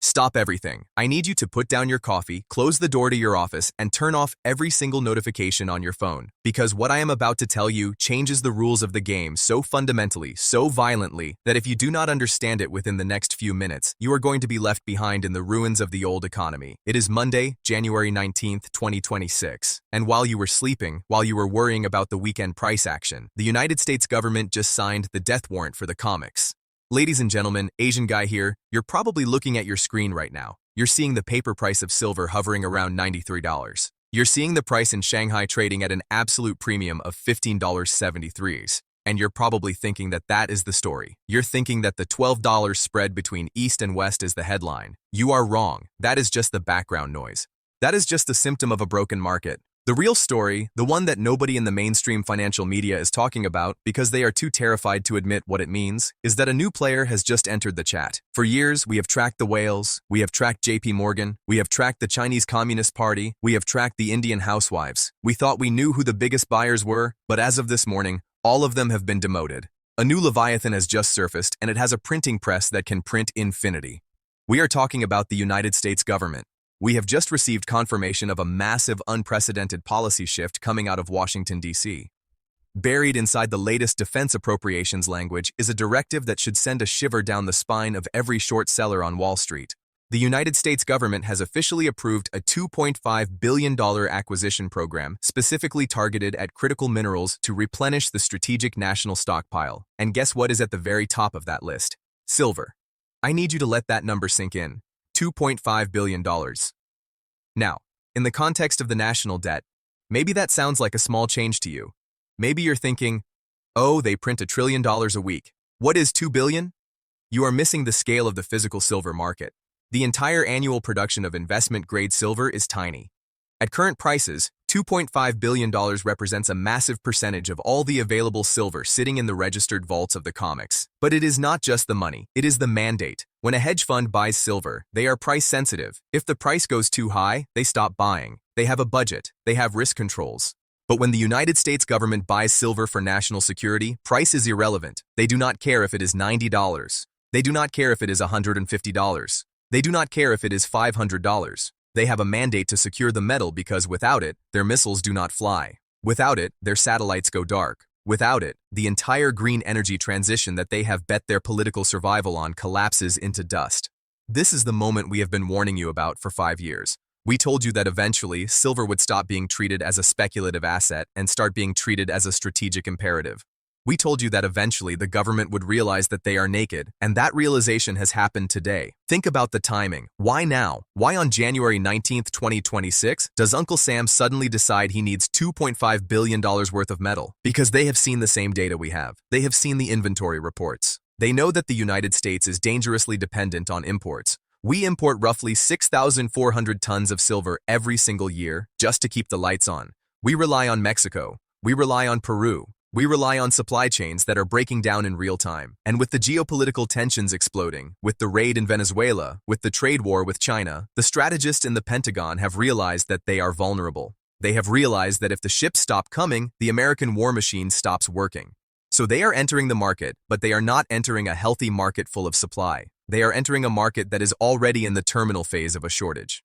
Stop everything. I need you to put down your coffee, close the door to your office, and turn off every single notification on your phone. Because what I am about to tell you changes the rules of the game so fundamentally, so violently, that if you do not understand it within the next few minutes, you are going to be left behind in the ruins of the old economy. It is Monday, January 19th, 2026. And while you were sleeping, while you were worrying about the weekend price action, the United States government just signed the death warrant for the comics. Ladies and gentlemen, Asian guy here, you're probably looking at your screen right now. You're seeing the paper price of silver hovering around $93. You're seeing the price in Shanghai trading at an absolute premium of $15.73. And you're probably thinking that that is the story. You're thinking that the $12 spread between East and West is the headline. You are wrong. That is just the background noise. That is just a symptom of a broken market. The real story, the one that nobody in the mainstream financial media is talking about because they are too terrified to admit what it means, is that a new player has just entered the chat. For years, we have tracked the whales, we have tracked JP Morgan, we have tracked the Chinese Communist Party, we have tracked the Indian housewives. We thought we knew who the biggest buyers were, but as of this morning, all of them have been demoted. A new Leviathan has just surfaced, and it has a printing press that can print infinity. We are talking about the United States government. We have just received confirmation of a massive, unprecedented policy shift coming out of Washington, D.C. Buried inside the latest defense appropriations language is a directive that should send a shiver down the spine of every short seller on Wall Street. The United States government has officially approved a $2.5 billion acquisition program specifically targeted at critical minerals to replenish the strategic national stockpile. And guess what is at the very top of that list? Silver. I need you to let that number sink in. $2.5 billion. Now, in the context of the national debt, maybe that sounds like a small change to you. Maybe you're thinking, oh, they print $1 trillion a week. What is 2 billion? You are missing the scale of the physical silver market. The entire annual production of investment-grade silver is tiny. At current prices, $2.5 billion represents a massive percentage of all the available silver sitting in the registered vaults of the comics. But it is not just the money, it is the mandate. When a hedge fund buys silver, they are price sensitive. If the price goes too high, they stop buying. They have a budget, they have risk controls. But when the United States government buys silver for national security, price is irrelevant. They do not care if it is $90. They do not care if it is $150. They do not care if it is $500. They have a mandate to secure the metal because without it, their missiles do not fly. Without it, their satellites go dark. Without it, the entire green energy transition that they have bet their political survival on collapses into dust. This is the moment we have been warning you about for 5 years. We told you that eventually, silver would stop being treated as a speculative asset and start being treated as a strategic imperative. We told you that eventually the government would realize that they are naked, and that realization has happened today. Think about the timing. Why now? Why on January 19th, 2026, does Uncle Sam suddenly decide he needs $2.5 billion worth of metal? Because they have seen the same data we have. They have seen the inventory reports. They know that the United States is dangerously dependent on imports. We import roughly 6,400 tons of silver every single year just to keep the lights on. We rely on Mexico. We rely on Peru. We rely on supply chains that are breaking down in real time. And with the geopolitical tensions exploding, with the raid in Venezuela, with the trade war with China, the strategists in the Pentagon have realized that they are vulnerable. They have realized that if the ships stop coming, the American war machine stops working. So they are entering the market, but they are not entering a healthy market full of supply. They are entering a market that is already in the terminal phase of a shortage.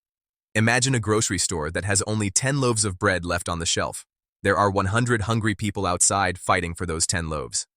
Imagine a grocery store that has only 10 loaves of bread left on the shelf. There are 100 hungry people outside fighting for those 10 loaves.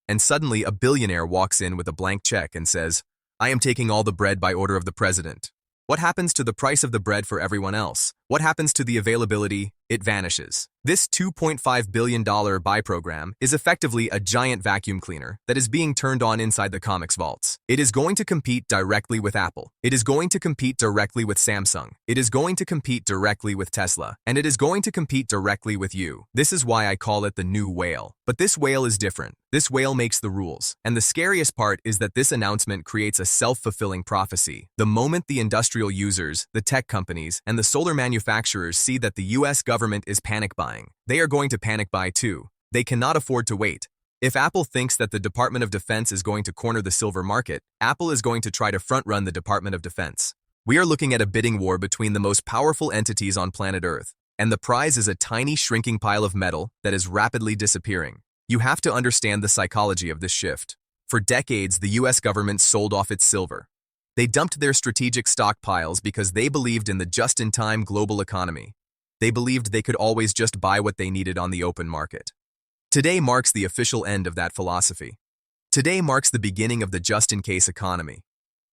And suddenly a billionaire walks in with a blank check and says, I am taking all the bread by order of the president. What happens to the price of the bread for everyone else? What happens to the availability? It vanishes. This $2.5 billion buy program is effectively a giant vacuum cleaner that is being turned on inside the comics vaults. It is going to compete directly with Apple. It is going to compete directly with Samsung. It is going to compete directly with Tesla. And it is going to compete directly with you. This is why I call it the new whale. But this whale is different. This whale makes the rules. And the scariest part is that this announcement creates a self-fulfilling prophecy. The moment the industrial users, the tech companies, and the solar manufacturers see that the US government is panic buying, they are going to panic buy too. They cannot afford to wait. If Apple thinks that the Department of Defense is going to corner the silver market, Apple is going to try to front-run the Department of Defense. We are looking at a bidding war between the most powerful entities on planet Earth, and the prize is a tiny shrinking pile of metal that is rapidly disappearing. You have to understand the psychology of this shift. For decades, the US government sold off its silver. They dumped their strategic stockpiles because they believed in the just-in-time global economy. They believed they could always just buy what they needed on the open market. Today marks the official end of that philosophy. Today marks the beginning of the just-in-case economy.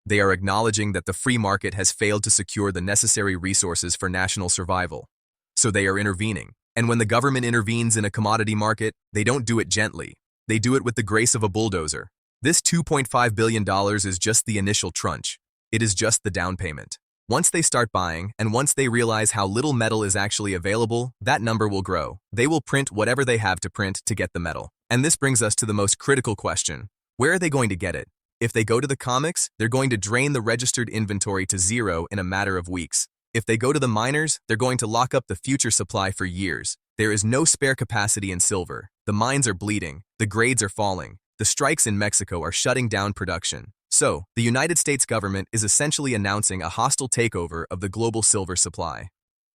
They are acknowledging that the free market has failed to secure the necessary resources for national survival. So they are intervening. And when the government intervenes in a commodity market, they don't do it gently. They do it with the grace of a bulldozer. This $2.5 billion is just the initial tranche. It is just the down payment. Once they start buying, and once they realize how little metal is actually available, that number will grow. They will print whatever they have to print to get the metal. And this brings us to the most critical question. Where are they going to get it? If they go to the COMEX, they're going to drain the registered inventory to zero in a matter of weeks. If they go to the miners, they're going to lock up the future supply for years. There is no spare capacity in silver. The mines are bleeding. The grades are falling. The strikes in Mexico are shutting down production. So, the United States government is essentially announcing a hostile takeover of the global silver supply.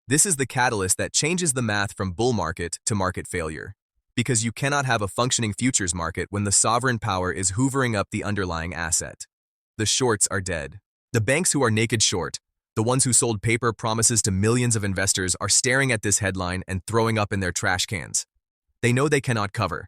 This is the catalyst that changes the math from bull market to market failure. Because you cannot have a functioning futures market when the sovereign power is hoovering up the underlying asset. The shorts are dead. The banks who are naked short, the ones who sold paper promises to millions of investors, are staring at this headline and throwing up in their trash cans. They know they cannot cover.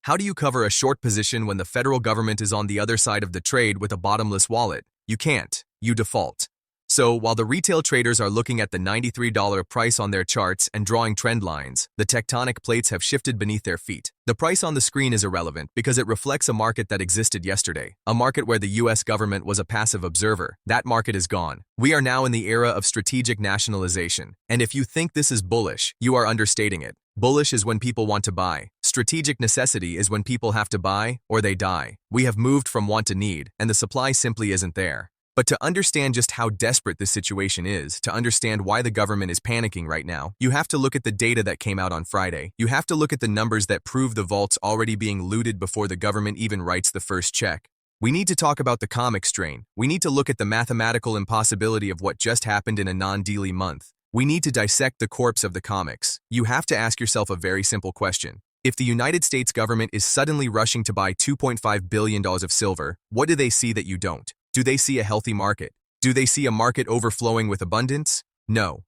How do you cover a short position when the federal government is on the other side of the trade with a bottomless wallet? You can't. You default. So, while the retail traders are looking at the $93 price on their charts and drawing trend lines, the tectonic plates have shifted beneath their feet. The price on the screen is irrelevant because it reflects a market that existed yesterday, a market where the US government was a passive observer. That market is gone. We are now in the era of strategic nationalization. And if you think this is bullish, you are understating it. Bullish is when people want to buy. Strategic necessity is when people have to buy or they die. We have moved from want to need, and the supply simply isn't there. But to understand just how desperate this situation is, to understand why the government is panicking right now, you have to look at the data that came out on Friday. You have to look at the numbers that prove the vaults already being looted before the government even writes the first check. We need to talk about the COMEX drain. We need to look at the mathematical impossibility of what just happened in a non-daily month. We need to dissect the corpse of the COMEX. You have to ask yourself a very simple question. If the United States government is suddenly rushing to buy $2.5 billion of silver, what do they see that you don't? Do they see a healthy market? Do they see a market overflowing with abundance? No.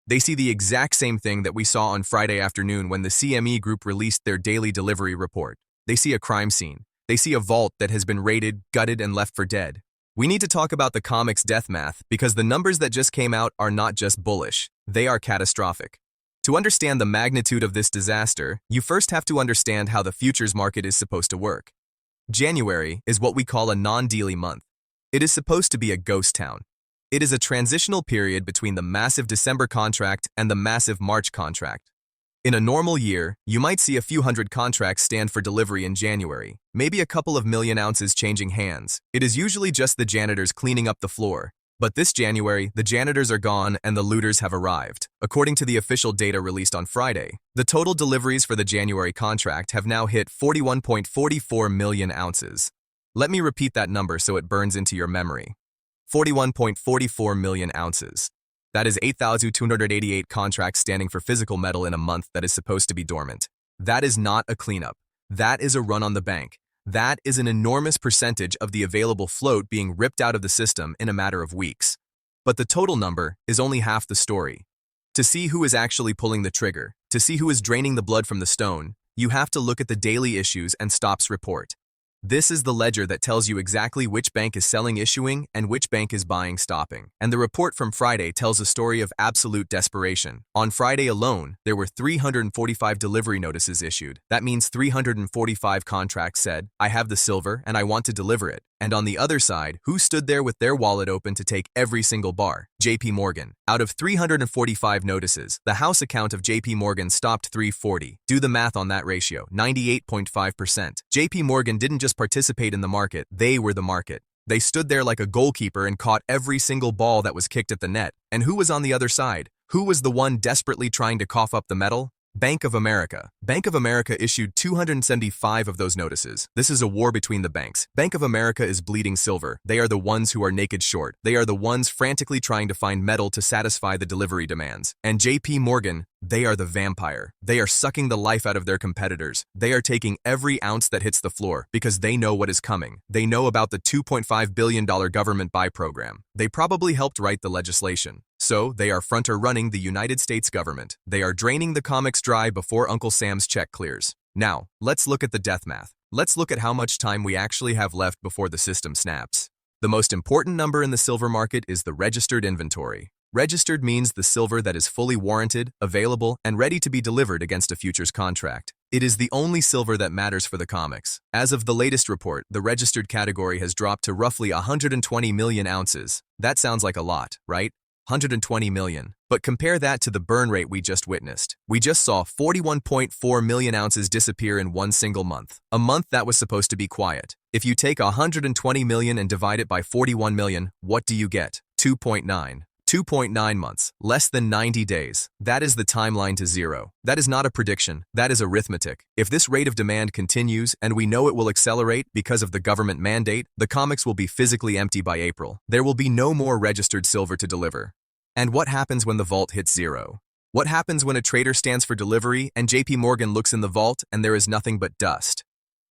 They see the exact same thing that we saw on Friday afternoon when the CME Group released their daily delivery report. They see a crime scene. They see a vault that has been raided, gutted, and left for dead. We need to talk about the COMEX death math because the numbers that just came out are not just bullish, they are catastrophic. To understand the magnitude of this disaster, you first have to understand how the futures market is supposed to work. January is what we call a non-daily month. It is supposed to be a ghost town. It is a transitional period between the massive December contract and the massive March contract. In a normal year, you might see a few hundred contracts stand for delivery in January, maybe a couple of million ounces changing hands. It is usually just the janitors cleaning up the floor. But this January, the janitors are gone and the looters have arrived. According to the official data released on Friday, the total deliveries for the January contract have now hit 41.44 million ounces. Let me repeat that number so it burns into your memory. 41.44 million ounces. That is 8,288 contracts standing for physical metal in a month that is supposed to be dormant. That is not a cleanup. That is a run on the bank. That is an enormous percentage of the available float being ripped out of the system in a matter of weeks. But the total number is only half the story. To see who is actually pulling the trigger, to see who is draining the blood from the stone, you have to look at the daily issues and stops report. This is the ledger that tells you exactly which bank is selling issuing and which bank is buying stopping. And the report from Friday tells a story of absolute desperation. On Friday alone, there were 345 delivery notices issued. That means 345 contracts said, I have the silver and I want to deliver it. And on the other side, who stood there with their wallet open to take every single bar? JP Morgan. Out of 345 notices, the house account of JP Morgan stopped 340. Do the math on that ratio, 98.5%. JP Morgan didn't just participate in the market, they were the market. They stood there like a goalkeeper and caught every single ball that was kicked at the net. And who was on the other side? Who was the one desperately trying to cough up the metal? Bank of America. Bank of America issued 275 of those notices. This is a war between the banks. Bank of America is bleeding silver. They are the ones who are naked short. They are the ones frantically trying to find metal to satisfy the delivery demands. And JP Morgan, they are the vampire. They are sucking the life out of their competitors. They are taking every ounce that hits the floor because they know what is coming. They know about the $2.5 billion government buy program. They probably helped write the legislation. So, they are running the United States government. They are draining the comics dry before Uncle Sam's check clears. Now, let's look at the death math. Let's look at how much time we actually have left before the system snaps. The most important number in the silver market is the registered inventory. Registered means the silver that is fully warranted, available, and ready to be delivered against a futures contract. It is the only silver that matters for the comics. As of the latest report, the registered category has dropped to roughly 120 million ounces. That sounds like a lot, right? 120 million. But compare that to the burn rate we just witnessed. We just saw 41.4 million ounces disappear in one single month. A month that was supposed to be quiet. If you take 120 million and divide it by 41 million, what do you get? 2.9. 2.9 months, less than 90 days. That is the timeline to zero. That is not a prediction, that is arithmetic. If this rate of demand continues, and we know it will accelerate because of the government mandate, the comics will be physically empty by April. There will be no more registered silver to deliver. And what happens when the vault hits zero? What happens when a trader stands for delivery and JP Morgan looks in the vault and there is nothing but dust?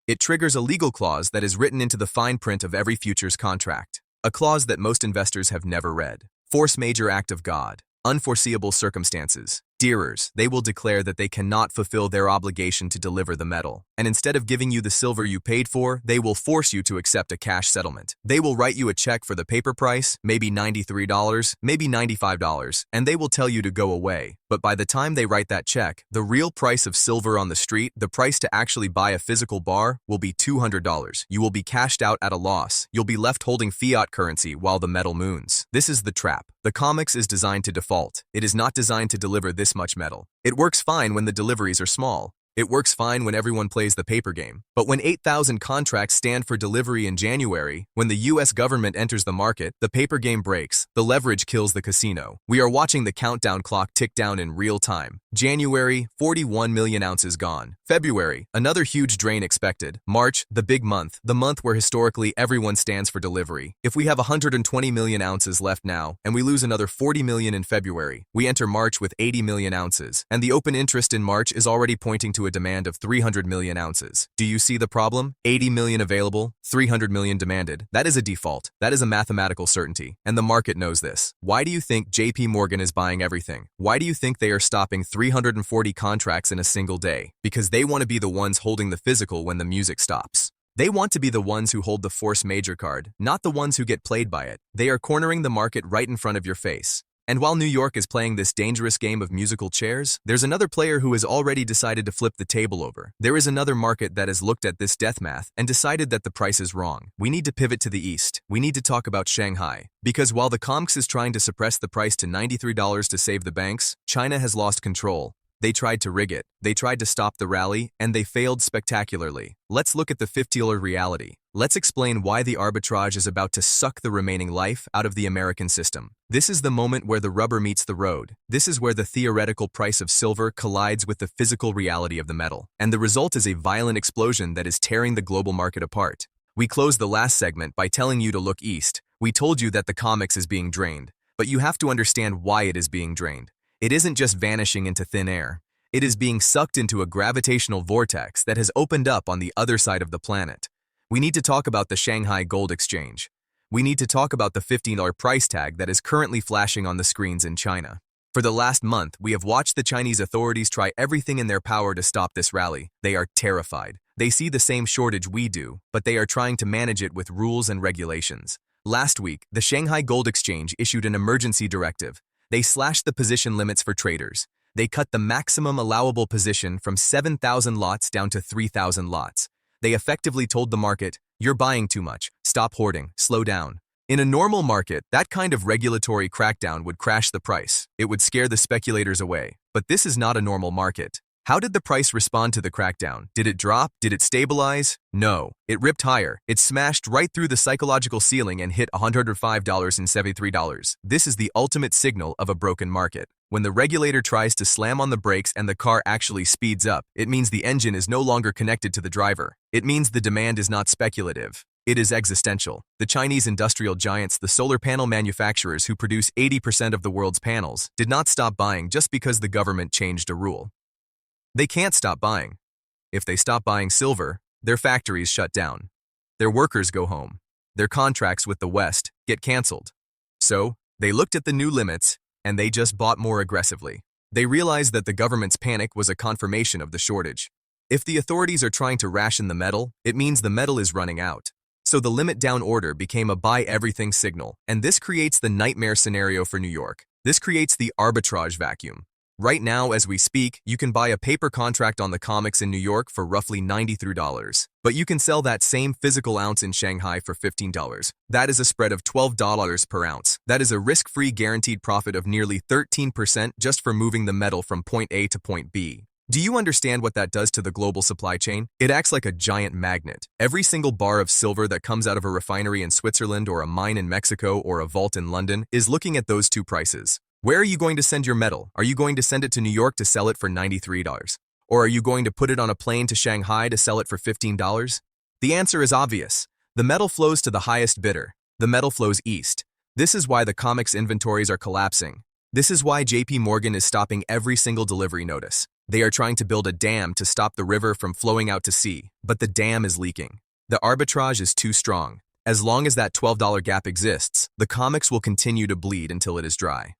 It triggers a legal clause that is written into the fine print of every futures contract. A clause that most investors have never read. Force majeure act of God. Unforeseeable circumstances. Dearers, they will declare that they cannot fulfill their obligation to deliver the metal. And instead of giving you the silver you paid for, they will force you to accept a cash settlement. They will write you a check for the paper price, maybe $93, maybe $95, and they will tell you to go away. But by the time they write that check, the real price of silver on the street, the price to actually buy a physical bar, will be $200. You will be cashed out at a loss. You'll be left holding fiat currency while the metal moons. This is the trap. The comics is designed to default. It is not designed to deliver this much metal. It works fine when the deliveries are small. It works fine when everyone plays the paper game. But when 8,000 contracts stand for delivery in January, when the US government enters the market, the paper game breaks. The leverage kills the casino. We are watching the countdown clock tick down in real time. January, 41 million ounces gone. February, another huge drain expected. March, the big month, the month where historically everyone stands for delivery. If we have 120 million ounces left now, and we lose another 40 million in February, we enter March with 80 million ounces, and the open interest in March is already pointing to a demand of 300 million ounces. Do you see the problem? 80 million available, 300 million demanded. That is a default. That is a mathematical certainty, and the market knows this. Why do you think JP Morgan is buying everything? Why do you think they are stopping 340 contracts in a single day? Because they want to be the ones holding the physical when the music stops. They want to be the ones who hold the force majeure card, not the ones who get played by it. They are cornering the market right in front of your face. And while New York is playing this dangerous game of musical chairs, there's another player who has already decided to flip the table over. There is another market that has looked at this death math and decided that the price is wrong. We need to pivot to the east. We need to talk about Shanghai. Because while the COMX is trying to suppress the price to $93 to save the banks, China has lost control. They tried to rig it. They tried to stop the rally, and they failed spectacularly. Let's look at the $50 reality. Let's explain why the arbitrage is about to suck the remaining life out of the American system. This is the moment where the rubber meets the road. This is where the theoretical price of silver collides with the physical reality of the metal. And the result is a violent explosion that is tearing the global market apart. We closed the last segment by telling you to look east. We told you that the COMX is being drained. But you have to understand why it is being drained. It isn't just vanishing into thin air. It is being sucked into a gravitational vortex that has opened up on the other side of the planet. We need to talk about the Shanghai Gold Exchange. We need to talk about the $15 price tag that is currently flashing on the screens in China. For the last month, we have watched the Chinese authorities try everything in their power to stop this rally. They are terrified. They see the same shortage we do, but they are trying to manage it with rules and regulations. Last week, the Shanghai Gold Exchange issued an emergency directive. They slashed the position limits for traders. They cut the maximum allowable position from 7,000 lots down to 3,000 lots. They effectively told the market, "You're buying too much. Stop hoarding. Slow down." In a normal market, that kind of regulatory crackdown would crash the price. It would scare the speculators away. But this is not a normal market. How did the price respond to the crackdown? Did it drop? Did it stabilize? No. It ripped higher. It smashed right through the psychological ceiling and hit $105.73. This is the ultimate signal of a broken market. When the regulator tries to slam on the brakes and the car actually speeds up, it means the engine is no longer connected to the driver. It means the demand is not speculative. It is existential. The Chinese industrial giants, the solar panel manufacturers who produce 80% of the world's panels, did not stop buying just because the government changed a rule. They can't stop buying. If they stop buying silver, their factories shut down. Their workers go home. Their contracts with the West get canceled. So, they looked at the new limits, and they just bought more aggressively. They realized that the government's panic was a confirmation of the shortage. If the authorities are trying to ration the metal, it means the metal is running out. So the limit down order became a buy everything signal, and this creates the nightmare scenario for New York. This creates the arbitrage vacuum. Right now, as we speak, you can buy a paper contract on the COMEX in New York for roughly $93. But you can sell that same physical ounce in Shanghai for $15. That is a spread of $12 per ounce. That is a risk-free guaranteed profit of nearly 13% just for moving the metal from point A to point B. Do you understand what that does to the global supply chain? It acts like a giant magnet. Every single bar of silver that comes out of a refinery in Switzerland or a mine in Mexico or a vault in London is looking at those two prices. Where are you going to send your metal? Are you going to send it to New York to sell it for $93? Or are you going to put it on a plane to Shanghai to sell it for $15? The answer is obvious. The metal flows to the highest bidder. The metal flows east. This is why the COMEX inventories are collapsing. This is why JP Morgan is stopping every single delivery notice. They are trying to build a dam to stop the river from flowing out to sea, but the dam is leaking. The arbitrage is too strong. As long as that $12 gap exists, the COMEX will continue to bleed until it is dry.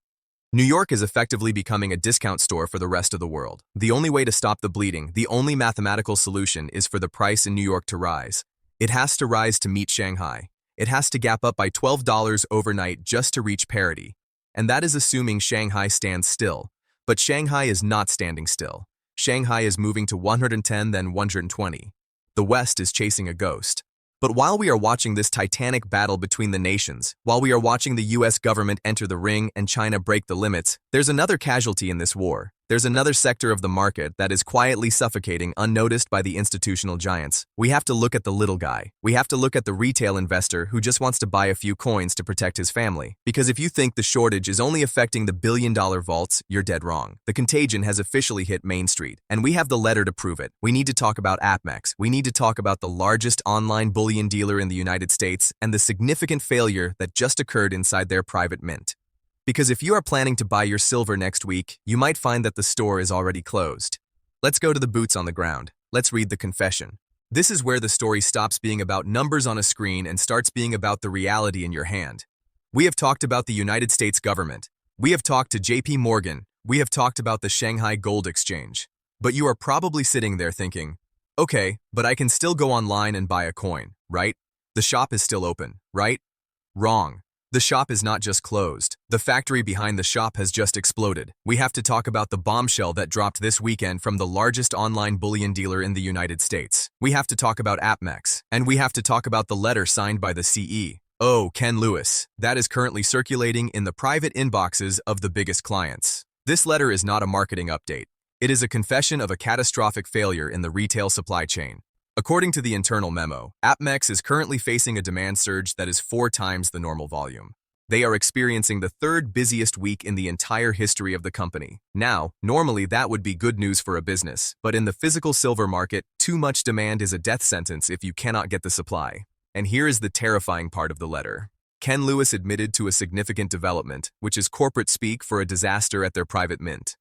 New York is effectively becoming a discount store for the rest of the world. The only way to stop the bleeding, the only mathematical solution is for the price in New York to rise. It has to rise to meet Shanghai. It has to gap up by $12 overnight just to reach parity. And that is assuming Shanghai stands still. But Shanghai is not standing still. Shanghai is moving to 110, then 120. The West is chasing a ghost. But while we are watching this titanic battle between the nations, while we are watching the US government enter the ring and China break the limits, there's another casualty in this war. There's another sector of the market that is quietly suffocating unnoticed by the institutional giants. We have to look at the little guy. We have to look at the retail investor who just wants to buy a few coins to protect his family. Because if you think the shortage is only affecting the billion-dollar vaults, you're dead wrong. The contagion has officially hit Main Street, and we have the letter to prove it. We need to talk about APMEX. We need to talk about the largest online bullion dealer in the United States and the significant failure that just occurred inside their private mint. Because if you are planning to buy your silver next week, you might find that the store is already closed. Let's go to the boots on the ground. Let's read the confession. This is where the story stops being about numbers on a screen and starts being about the reality in your hand. We have talked about the United States government. We have talked to JP Morgan. We have talked about the Shanghai Gold Exchange. But you are probably sitting there thinking, okay, but I can still go online and buy a coin, right? The shop is still open, right? Wrong. The shop is not just closed. The factory behind the shop has just exploded. We have to talk about the bombshell that dropped this weekend from the largest online bullion dealer in the United States. We have to talk about APMEX. And we have to talk about the letter signed by the CEO, Ken Lewis, that is currently circulating in the private inboxes of the biggest clients. This letter is not a marketing update. It is a confession of a catastrophic failure in the retail supply chain. According to the internal memo, APMEX is currently facing a demand surge that is 4 times the normal volume. They are experiencing the 3rd busiest week in the entire history of the company. Now, normally that would be good news for a business, but in the physical silver market, too much demand is a death sentence if you cannot get the supply. And here is the terrifying part of the letter. Ken Lewis admitted to a significant development, which is corporate speak for a disaster at their private mint.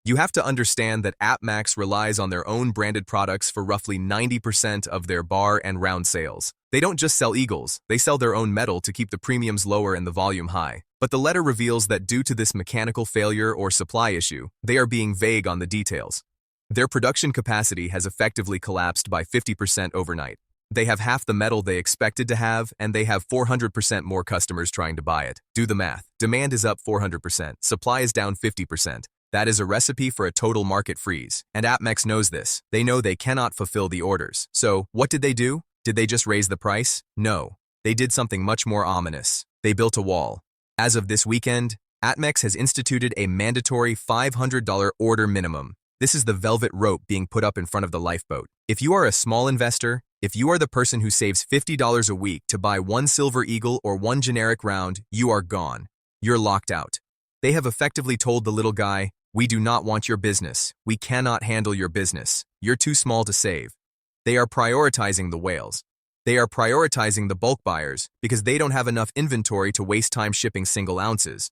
You have to understand that APMEX relies on their own branded products for roughly 90% of their bar and round sales. They don't just sell eagles, they sell their own metal to keep the premiums lower and the volume high. But the letter reveals that due to this mechanical failure or supply issue, they are being vague on the details. Their production capacity has effectively collapsed by 50% overnight. They have half the metal they expected to have, and they have 400% more customers trying to buy it. Do the math. Demand is up 400%, supply is down 50%. That is a recipe for a total market freeze, and APMEX knows this. They know they cannot fulfill the orders. So, what did they do? Did they just raise the price? No. They did something much more ominous. They built a wall. As of this weekend, APMEX has instituted a mandatory $500 order minimum. This is the velvet rope being put up in front of the lifeboat. If you are a small investor, if you are the person who saves $50 a week to buy 1 silver eagle or 1 generic round, you are gone. You're locked out. They have effectively told the little guy, "We do not want your business. We cannot handle your business. You're too small to save." They are prioritizing the whales. They are prioritizing the bulk buyers because they don't have enough inventory to waste time shipping single ounces.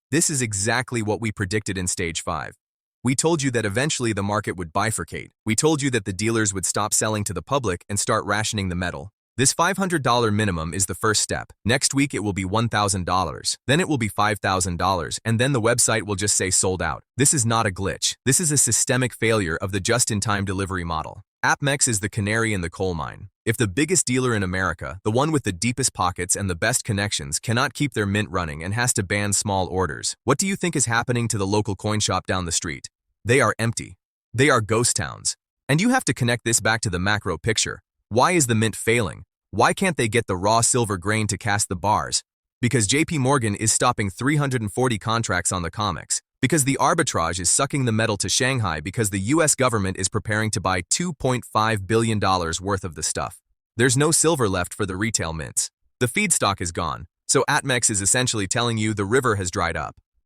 This is exactly what we predicted in Stage 5. We told you that eventually the market would bifurcate. We told you that the dealers would stop selling to the public and start rationing the metal. This $500 minimum is the first step. Next week it will be $1,000, then it will be $5,000, and then the website will just say sold out. This is not a glitch. This is a systemic failure of the just-in-time delivery model. AppMex is the canary in the coal mine. If the biggest dealer in America, the one with the deepest pockets and the best connections, cannot keep their mint running and has to ban small orders, what do you think is happening to the local coin shop down the street? They are empty. They are ghost towns. And you have to connect this back to the macro picture. Why is the mint failing? Why can't they get the raw silver grain to cast the bars? Because JP Morgan is stopping 340 contracts on the COMEX. Because the arbitrage is sucking the metal to Shanghai because the US government is preparing to buy $2.5 billion worth of the stuff. There's no silver left for the retail mints. The feedstock is gone, so AppMex is essentially telling you the river has dried up.